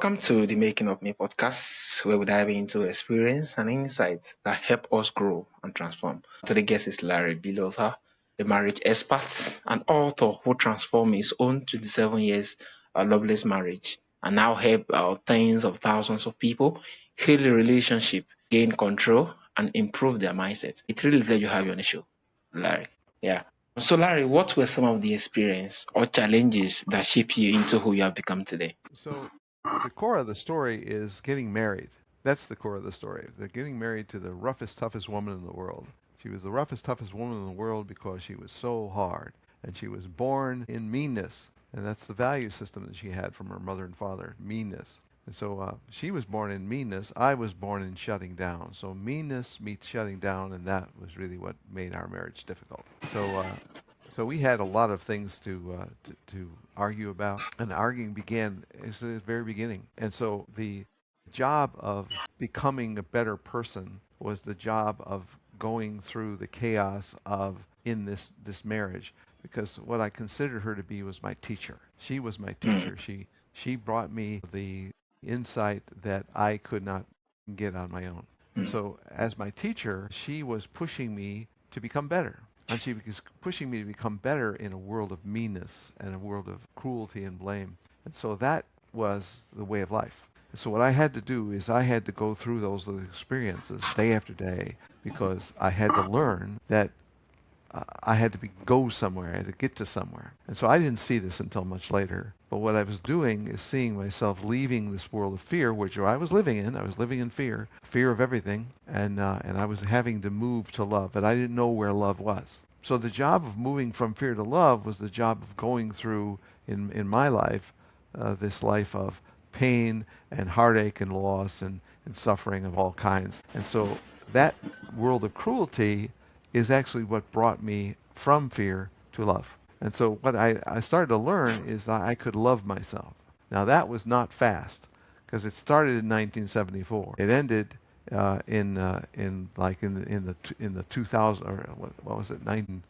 Welcome to the Making of Me podcast, where we dive into experience and insights that help us grow and transform. Today's guest is Larry Bilotta, a marriage expert and author who transformed his own 27 years loveless marriage and now help tens of thousands of people heal the relationship, gain control, and improve their mindset. It's really glad you have you on the show, Larry. Yeah. So, Larry, what were some of the experience or challenges that shape you into who you have become today? So the core of the story is getting married. That's the core of the story. They're getting married to the roughest, toughest woman in the world. She was the roughest, toughest woman in the world because she was so hard. And she was born in meanness. And that's the value system that she had from her mother and father, meanness. And so she was born in meanness. I was born in shutting down. So meanness meets shutting down, and that was really what made our marriage difficult. So we had a lot of things to argue about, and arguing began at the very beginning. And so the job of becoming a better person was the job of going through the chaos of in this marriage, because what I considered her to be was my teacher. She was my Mm, teacher. She brought me the insight that I could not get on my own. And mm, so as my teacher, she was pushing me to become better. And she was pushing me to become better in a world of meanness and a world of cruelty and blame. And so that was the way of life. So what I had to do is I had to go through those little experiences day after day, because I had to learn that I had to go somewhere. I had to get to somewhere. And so I didn't see this until much later. But what I was doing is seeing myself leaving this world of fear, which I was living in. I was living in fear, fear of everything, and I was having to move to love. But I didn't know where love was. So the job of moving from fear to love was the job of going through in my life, this life of pain and heartache and loss and suffering of all kinds. And so that world of cruelty is actually what brought me from fear to love. And so what I started to learn is that I could love myself. Now that was not fast, because it started in 1974. It ended in like in the 2000, or what was it, 19?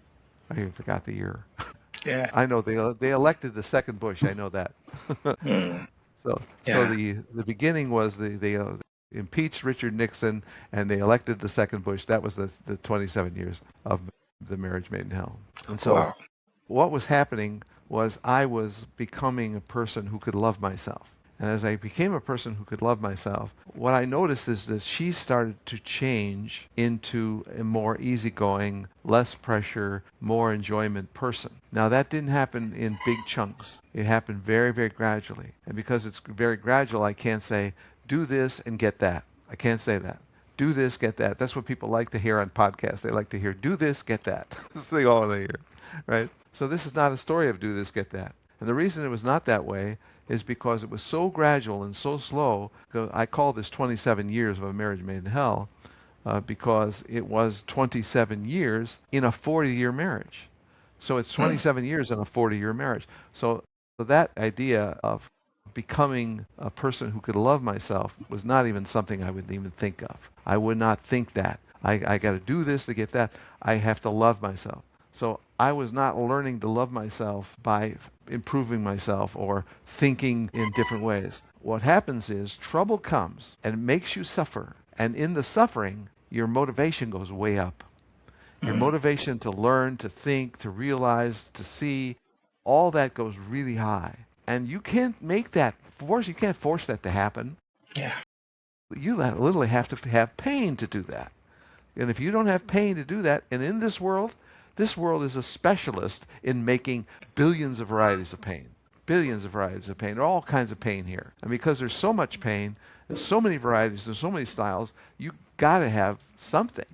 I even forgot the year. yeah. I know they elected the second Bush. I know that. Mm, So yeah. the beginning was they impeached Richard Nixon, and they elected the second Bush. That was the 27 years of the marriage made in hell. And so Wow. what was happening was I was becoming a person who could love myself. And as I became a person who could love myself, what I noticed is that she started to change into a more easygoing, less pressure, more enjoyment person. Now, that didn't happen in big chunks. It happened very, very gradually. And because it's very gradual, I can't say, do this and get that. I can't say that. Do this, get that. That's what people like to hear on podcasts. They like to hear, do this, get that. That's the all they hear, right? So this is not a story of do this, get that. And the reason it was not that way is because it was so gradual and so slow. I call this 27 years of a marriage made in hell, because it was 27 years in a 40-year marriage. So it's Mm, 27 years in a 40-year marriage. So that idea of becoming a person who could love myself was not even something I would even think of. I would not think that. I got to do this to get that. I have to love myself. So I was not learning to love myself by improving myself or thinking in different ways. What happens is trouble comes and it makes you suffer. And in the suffering, your motivation goes way up. Your mm, motivation to learn, to think, to realize, to see, all that goes really high. And you can't make that force, you can't force that to happen. yeah. You literally have to have pain to do that. And if you don't have pain to do that, and in this world is a specialist in making billions of varieties of pain. Billions of varieties of pain. There are all kinds of pain here. And because there's so much pain, there's so many varieties, there's so many styles, you got to have something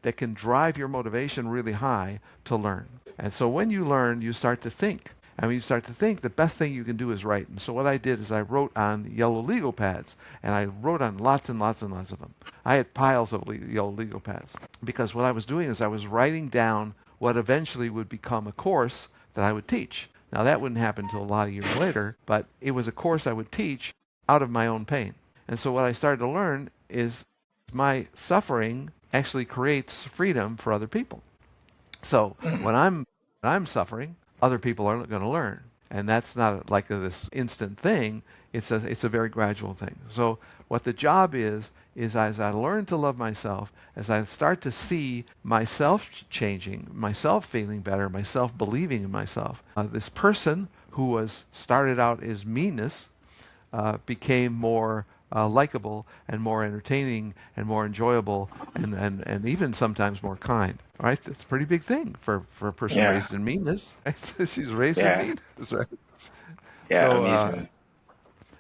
that can drive your motivation really high to learn. And so when you learn, you start to think. And when you start to think, the best thing you can do is write. And so what I did is I wrote on yellow legal pads, and I wrote on lots and lots and lots of them. I had piles of yellow legal pads, because what I was doing is I was writing down what eventually would become a course that I would teach. Now that wouldn't happen until a lot of years later, but it was a course I would teach out of my own pain. And so what I started to learn is my suffering actually creates freedom for other people. So Mm, when I'm suffering, other people are going to learn. And that's not like this instant thing. It's a very gradual thing. So what the job is as I learn to love myself, as I start to see myself changing, myself feeling better, myself believing in myself, this person who was started out as meanness became more likable and more entertaining and more enjoyable and even sometimes more kind. All right, it's a pretty big thing for a person Yeah. raised in meanness. Right? She's raised in Yeah. meanness, right? Yeah. So, Amazing.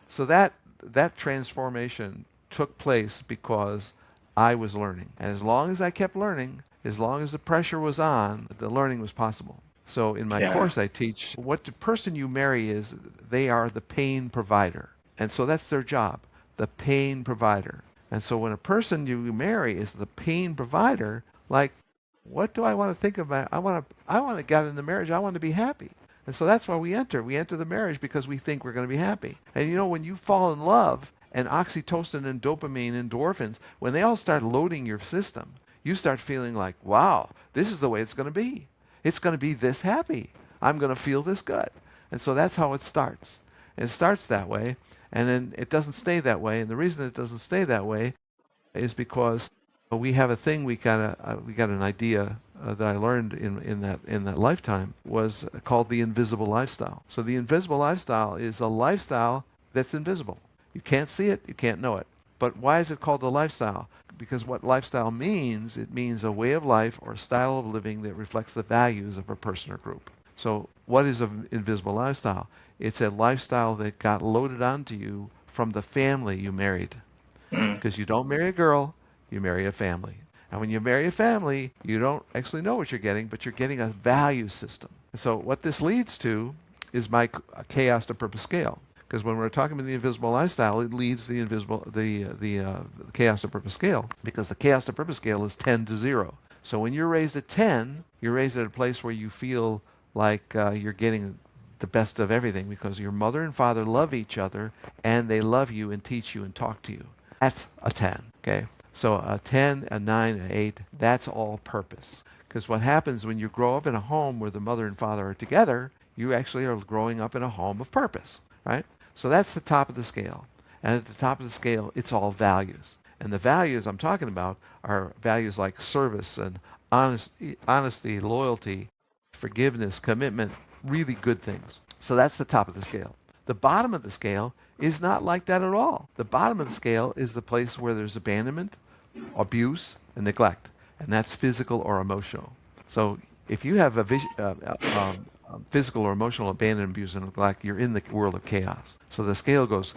so that transformation took place because I was learning, and as long as I kept learning, as long as the pressure was on, the learning was possible. So in my Yeah. course, I teach what the person you marry is. They are the pain provider, and so that's their job, the pain provider. And so when a person you marry is the pain provider, like, what do I want to think about? I want to get in the marriage. I want to be happy. And so that's why we enter. We enter the marriage because we think we're going to be happy. And you know, when you fall in love and oxytocin and dopamine, endorphins, when they all start loading your system, you start feeling like, wow, this is the way it's going to be. It's going to be this happy. I'm going to feel this good. And so that's how it starts. And it starts that way, and then it doesn't stay that way. And the reason it doesn't stay that way is because we have a thing we got an idea that I learned in that lifetime was called the invisible lifestyle. So the invisible lifestyle is a lifestyle that's invisible. You can't see it, you can't know it. But why is it called a lifestyle? Because what lifestyle means, it means a way of life or a style of living that reflects the values of a person or group. So what is an invisible lifestyle? It's a lifestyle that got loaded onto you from the family you married. Mm. Because you don't marry a girl, you marry a family. And when you marry a family, you don't actually know what you're getting, but you're getting a value system. And so what this leads to is my chaos to purpose scale. Because when we're talking about the invisible lifestyle, it leads the chaos to purpose scale. Because the chaos to purpose scale is 10 to 0. So when you're raised at 10, you're raised at a place where you feel like you're getting the best of everything because your mother and father love each other and they love you and teach you and talk to you. That's a 10, okay? So a 10, a 9, an 8, that's all purpose. Because what happens when you grow up in a home where the mother and father are together, you actually are growing up in a home of purpose, right? So that's the top of the scale. And at the top of the scale, it's all values. And the values I'm talking about are values like service and honesty, loyalty, forgiveness, commitment, really good things. So that's the top of the scale. The bottom of the scale is not like that at all. The bottom of the scale is the place where there's abandonment, abuse, and neglect, and that's physical or emotional. So if you have physical or emotional abandonment, abuse, and neglect, you're in the world of chaos. So the scale goes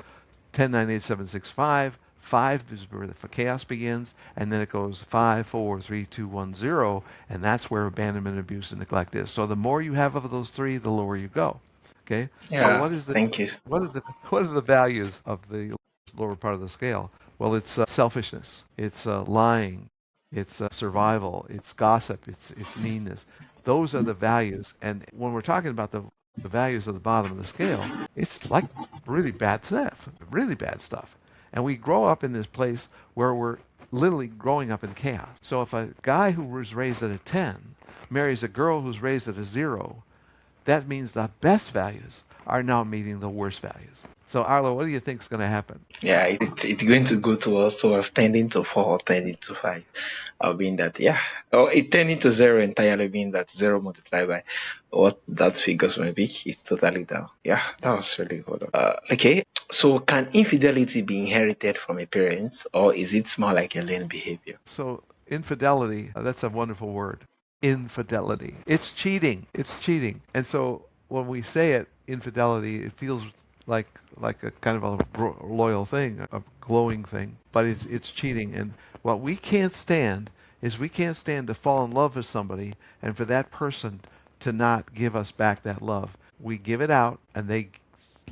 10, 9, 8, 7, 6, 5. 5 is where the chaos begins, and then it goes 5, 4, 3, 2, 1, 0, and that's where abandonment, abuse, and neglect is. So the more you have of those three, the lower you go. Okay. So Yeah. Thank you. what are the values of the lower part of the scale? Well, it's selfishness, it's lying, it's survival, it's gossip, it's meanness. Those are the values. And when we're talking about the values of the bottom of the scale, it's like really bad stuff, really bad stuff. And we grow up in this place where we're literally growing up in chaos. So if a guy who was raised at a 10 marries a girl who's raised at a 0, that means the best values are now meeting the worst values. So Arlo, what do you think is going to happen? Yeah, it's going to go towards tending to 4 or tending to 5. Being that, yeah. Or it tending to 0 entirely, being that 0 multiplied by what that figures may be, it's totally down. Yeah, that was really good. Okay. So can infidelity be inherited from a parent, or is it more like a learned behavior? So infidelity, that's a wonderful word. Infidelity. It's cheating. It's cheating. And so when we say it, infidelity, it feels like a kind of a loyal thing, a glowing thing, but it's cheating. And what we can't stand is we can't stand to fall in love with somebody and for that person to not give us back that love. We give it out and they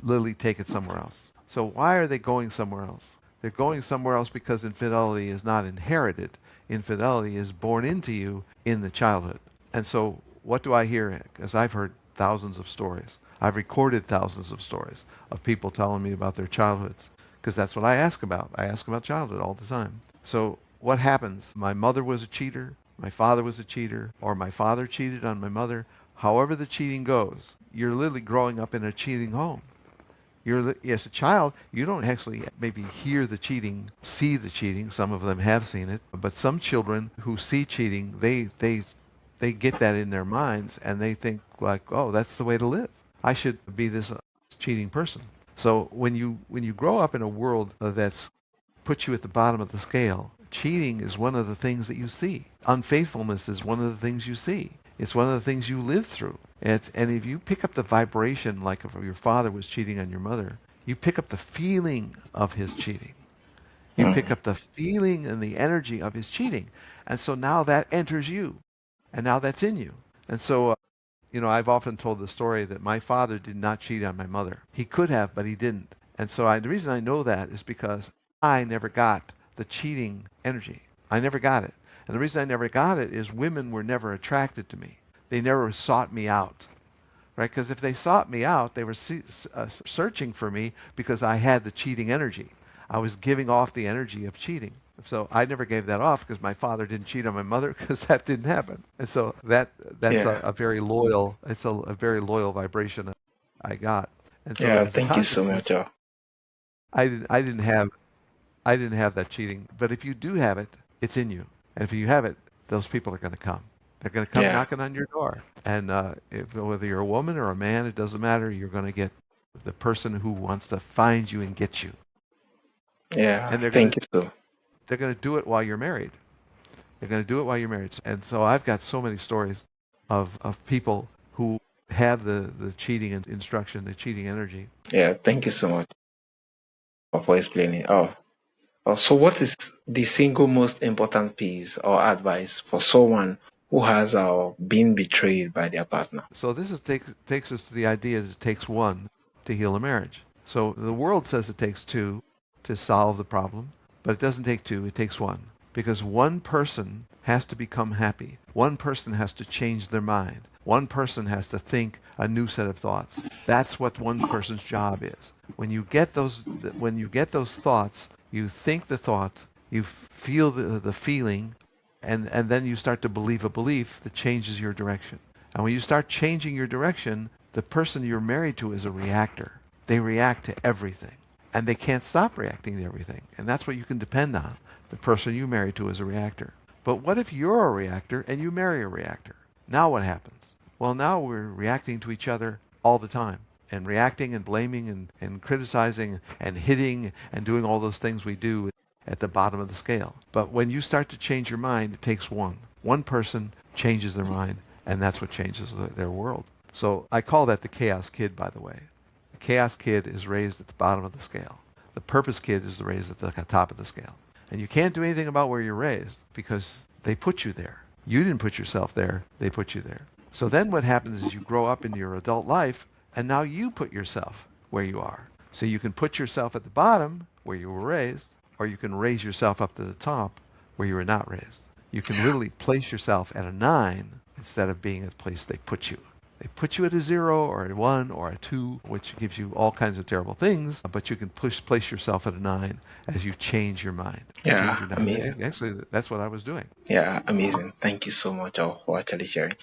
literally take it somewhere else. So why are they going somewhere else? They're going somewhere else because infidelity is not inherited. Infidelity is born into you in the childhood. And so what do I hear? Because I've heard thousands of stories. I've recorded thousands of stories of people telling me about their childhoods because that's what I ask about. I ask about childhood all the time. So what happens? My mother was a cheater, my father was a cheater, or my father cheated on my mother. However the cheating goes, you're literally growing up in a cheating home. As a child, you don't actually maybe hear the cheating, see the cheating. Some of them have seen it, but some children who see cheating, they get that in their minds and they think like, oh, that's the way to live. I should be this cheating person. So when you grow up in a world that's put you at the bottom of the scale, cheating is one of the things that you see. Unfaithfulness is one of the things you see. It's one of the things you live through. And if you pick up the vibration, like if your father was cheating on your mother, you pick up the feeling of his cheating. You pick Mm. up the feeling and the energy of his cheating. And so now that enters you. And now that's in you. And so, I've often told the story that my father did not cheat on my mother. He could have, but he didn't. And so the reason I know that is because I never got the cheating energy. I never got it. And the reason I never got it is women were never attracted to me. They never sought me out, right? Because if they sought me out, they were searching for me because I had the cheating energy. I was giving off the energy of cheating. So I never gave that off because my father didn't cheat on my mother because that didn't happen. And so that's Yeah. a very loyal, it's a very loyal vibration I got. And so Yeah. as a Thank you so much. consequence, I didn't have I didn't have that cheating. But if you do have it, it's in you. And if you have it, those people are going to come. They're going to come Yeah. knocking on your door. And whether you're a woman or a man, it doesn't matter. You're going to get the person who wants to find you and get you. Yeah. And Thank you so. they're going to do it while you're married. They're going to do it while you're married. And so I've got so many stories of people who have the cheating instruction, the cheating energy. Yeah. Thank you so much for explaining. So what is the single most important piece or advice for someone who has been betrayed by their partner? So this takes us to the idea that it takes one to heal a marriage. So the world says it takes two to solve the problem, but it doesn't take two, it takes one. Because one person has to become happy. One person has to change their mind. One person has to think a new set of thoughts. That's what one person's job is. When you get those thoughts, you think the thought, you feel the feeling, and then you start to believe a belief that changes your direction. And when you start changing your direction, the person you're married to is a reactor. They react to everything. And they can't stop reacting to everything. And that's what you can depend on. The person you marry to is a reactor. But what if you're a reactor and you marry a reactor? Now what happens? Well, now we're reacting to each other all the time. And reacting and blaming and criticizing and hitting and doing all those things we do at the bottom of the scale. But when you start to change your mind, it takes one. One person changes their mind, and that's what changes their world. So I call that the chaos kid, by the way. The chaos kid is raised at the bottom of the scale. The purpose kid is raised at the top of the scale. And you can't do anything about where you're raised because they put you there. You didn't put yourself there, they put you there. So then what happens is you grow up into your adult life, and now you put yourself where you are. So you can put yourself at the bottom where you were raised, or you can raise yourself up to the top where you were not raised. You can literally place yourself at a 9 instead of being at the place they put you. They put you at a 0 or a 1 or a 2, which gives you all kinds of terrible things, but you can place yourself at a 9 as you change your mind. Change Yeah. your mind. Amazing. Actually, that's what I was doing. Yeah. Amazing. Thank you so much for actually sharing.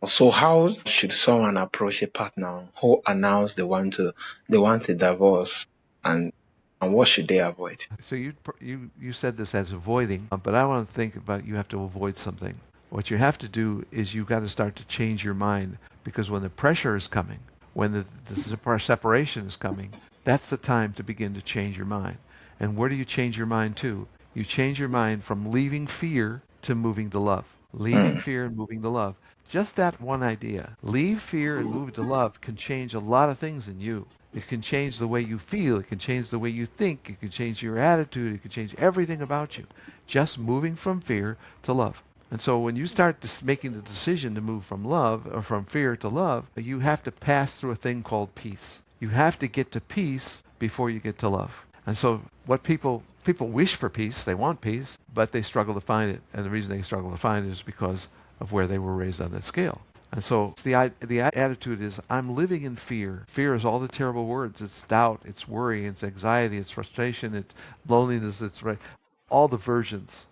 So how should someone approach a partner who announced they want a divorce, and what should they avoid? So you said this as avoiding, but I want to think about you have to avoid something. What you have to do is you've got to start to change your mind because when the pressure is coming, when the separation is coming, that's the time to begin to change your mind. And where do you change your mind to? You change your mind from leaving fear to moving to love. Leaving Mm. fear and moving to love. Just that one idea. Leave fear and move to love can change a lot of things in you. It can change the way you feel. It can change the way you think. It can change your attitude. It can change everything about you. Just moving from fear to love. And so when you start making the decision to move from love or from fear to love, you have to pass through a thing called peace. You have to get to peace before you get to love. And so what people wish for peace, they want peace, but they struggle to find it. And the reason they struggle to find it is because of where they were raised on that scale. And so the attitude is, I'm living in fear. Fear is all the terrible words. It's doubt, it's worry, it's anxiety, it's frustration, it's loneliness, it's all the versions,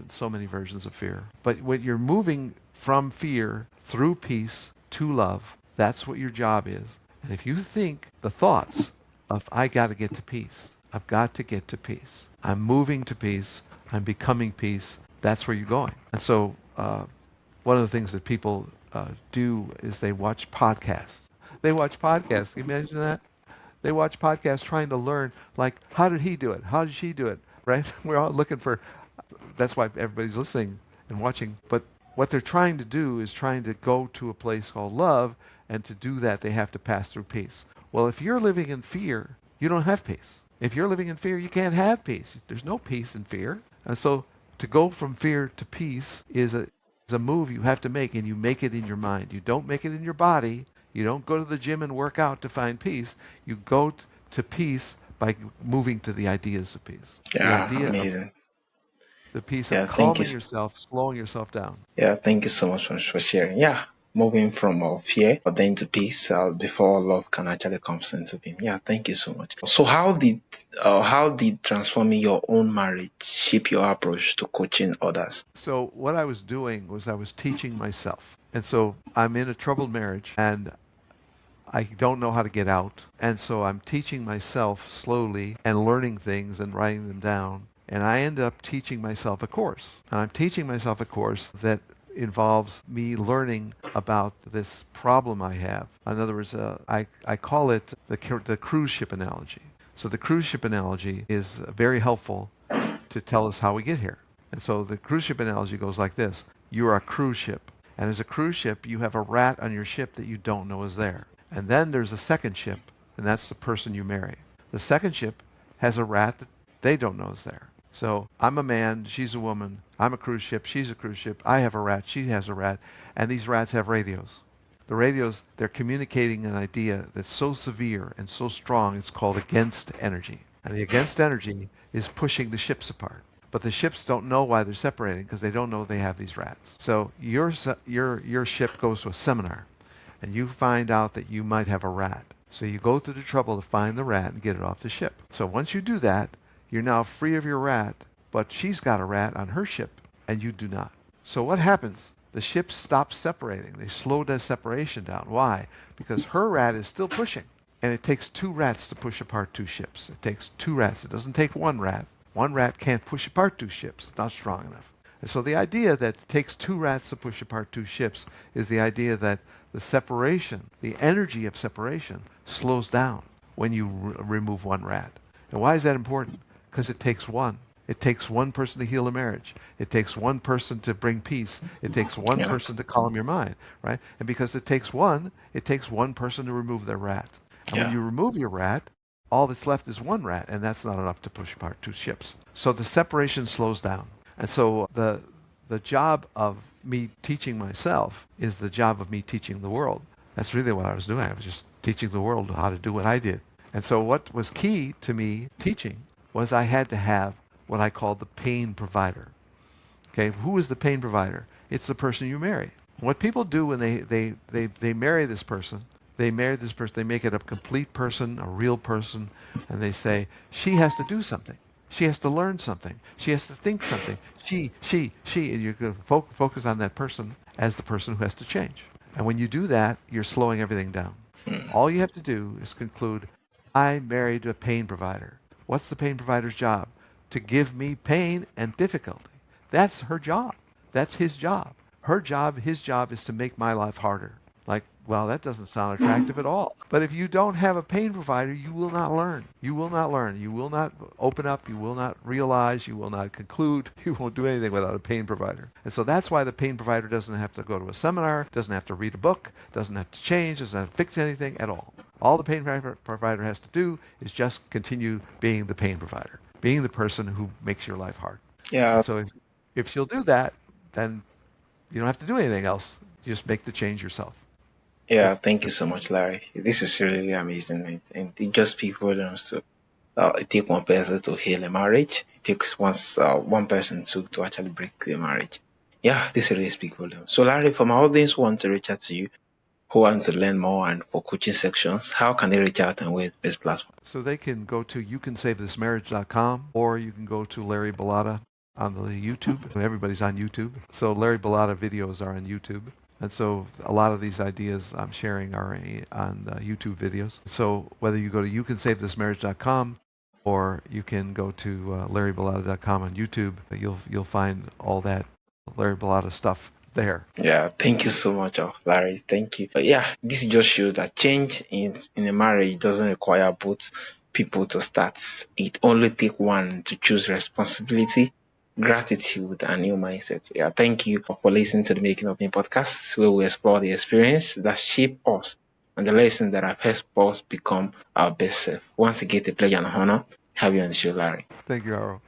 so many versions of fear. But when you're moving from fear through peace to love, That's what your job is. And if you think the thoughts of, I got to get to peace, I've got to get to peace, I'm moving to peace, I'm becoming peace, that's where you're going. And so one of the things that people do is they watch podcasts. They watch podcasts. Can you imagine that? They watch podcasts trying to learn, like, how did he do it? How did she do it? Right? We're all looking for, that's why everybody's listening and watching. But what they're trying to do is trying to go to a place called love, and to do that, they have to pass through peace. Well, if you're living in fear, you don't have peace. If you're living in fear, you can't have peace. There's no peace in fear. And so to go from fear to peace is a move you have to make, and you make it in your mind. You don't make it in your body. You don't go to the gym and work out to find peace. You go to peace by moving to the ideas of peace. Yeah, amazing. The peace of Yeah, thank you. calming yourself, slowing yourself down. Yeah, thank you so much for sharing. Yeah, moving from fear but then to peace before love can actually come into being. Yeah, thank you so much. So how did transforming your own marriage shape your approach to coaching others? So what I was doing was I was teaching myself. And so I'm in a troubled marriage, and I don't know how to get out. And so I'm teaching myself slowly and learning things and writing them down. And I ended up teaching myself a course. And I'm teaching myself a course that involves me learning about this problem I have. In other words, I call it the cruise ship analogy. So the cruise ship analogy is very helpful to tell us how we get here. And so the cruise ship analogy goes like this. You are a cruise ship. And as a cruise ship, you have a rat on your ship that you don't know is there. And then there's a second ship, and that's the person you marry. The second ship has a rat that they don't know is there. So I'm a man, she's a woman, I'm a cruise ship, she's a cruise ship, I have a rat, she has a rat, and these rats have radios. The radios, they're communicating an idea that's so severe and so strong, it's called against energy. And the against energy is pushing the ships apart. But the ships don't know why they're separating, because they don't know they have these rats. So your ship goes to a seminar, and you find out that you might have a rat. So you go through the trouble to find the rat and get it off the ship. So once you do that, you're now free of your rat, but she's got a rat on her ship, and you do not. So what happens? The ships stop separating. They slow the separation down. Why? Because her rat is still pushing. And it takes two rats to push apart two ships. It takes two rats. It doesn't take one rat. One rat can't push apart two ships. It's not strong enough. And so the idea that it takes two rats to push apart two ships is the idea that the separation, the energy of separation, slows down when you remove one rat. And why is that important? Because it takes one. It takes one person to heal a marriage. It takes one person to bring peace. It takes one Yeah, person to calm your mind, right? And because it takes one person to remove their rat. And when yeah, you remove your rat, all that's left is one rat, and that's not enough to push apart two ships. So the separation slows down. And so the job of me teaching myself is the job of me teaching the world. That's really what I was doing. I was just teaching the world how to do what I did. And so what was key to me teaching was I had to have what I called the pain provider. Okay, who is the pain provider? It's the person you marry. What people do when they marry this person, they make it a complete person, a real person, and they say, she has to do something. She has to learn something. She has to think something. She, and you're going to focus on that person as the person who has to change. And when you do that, you're slowing everything down. All you have to do is conclude, I married a pain provider. What's the pain provider's job? To give me pain and difficulty. That's her job. That's his job. Her job, his job is to make my life harder. Like, well, that doesn't sound attractive at all. But if you don't have a pain provider, you will not learn. You will not learn. You will not open up. You will not realize. You will not conclude. You won't do anything without a pain provider. And so that's why the pain provider doesn't have to go to a seminar, doesn't have to read a book, doesn't have to change, doesn't have to fix anything at all. All the pain provider has to do is just continue being the pain provider, being the person who makes your life hard. yeah, And so if she'll do that, then you don't have to do anything else. You just make the change yourself. yeah. If Thank you so much, Larry. This is really amazing, and it just speaks volumes. So, it takes one person to heal a marriage. It takes one person to actually break the marriage. Yeah, this really speaks volumes. So, Larry, from our audience who want to reach out to you, who want to learn more and for coaching sections, how can they reach out and where is the best platform? So they can go to youcansavethis marriage.com, or you can go to Larry Bilotta on the YouTube. Everybody's on YouTube. So Larry Bilotta videos are on YouTube. And so a lot of these ideas I'm sharing are on YouTube videos. So whether you go to youcansavethismarriage.com or you can go to larrybilotta.com on YouTube, you'll find all that Larry Bilotta stuff there. Yeah, thank you so much, Larry. Thank you. But yeah, this just shows that change in a marriage doesn't require both people to start. It only takes one to choose responsibility, gratitude, and new mindset. Yeah, thank you for listening to the Making of Me podcast, where we explore the experience that shape us and the lessons that have helped us become our best self. Once again, a pleasure and honor have you on the show, Larry. Thank you, Aro.